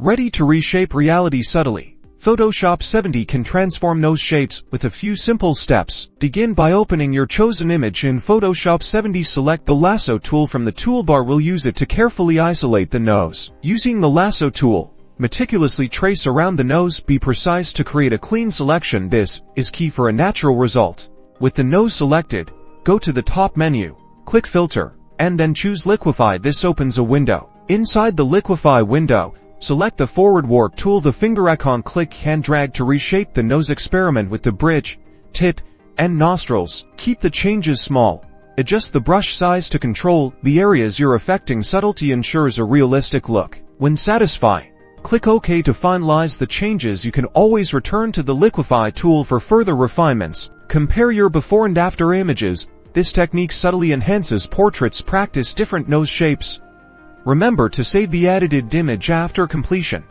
Ready to reshape reality subtly. Photoshop 70 can transform nose shapes with a few simple steps. Begin by opening your chosen image in Photoshop 70. Select the lasso tool from the toolbar. We'll use it to carefully isolate the nose. Using the lasso tool, meticulously trace around the nose. Be precise to create a clean selection. This is key for a natural result. With the nose selected, go to the top menu, click Filter, and then choose Liquify. This opens a window. Inside the Liquify window, select the forward warp tool. The finger icon, click and drag to reshape the nose. Experiment with the bridge, tip, and nostrils. Keep the changes small. Adjust the brush size to control the areas you're affecting. Subtlety ensures a realistic look. When satisfied, click OK to finalize the changes. You can always return to the Liquify tool for further refinements. Compare your before and after images. This technique subtly enhances portraits. Practice different nose shapes. Remember to save the edited image after completion.